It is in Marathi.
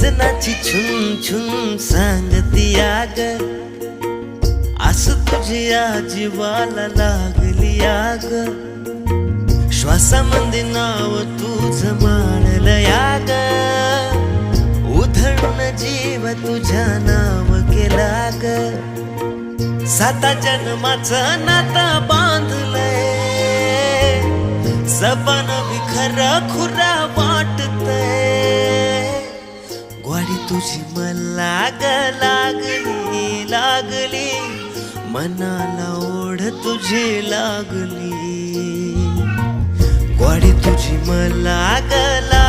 वजनाची छुन छुन सांगती आग, आस तुझ्या जीवाला लागली आग. श्वासामध्ये नाव तुझं माळलं याग, उधळून जीव तुझ्या नाव केला ग. 7 जन्माचं नातं बांधलंय, जबान विखर खुरा वाटतंय. ग्वाडी तुझी मला ग लागली लागली, मनाला ओढ तुझी लागली. ग्वाडी तुझी मला ग लागली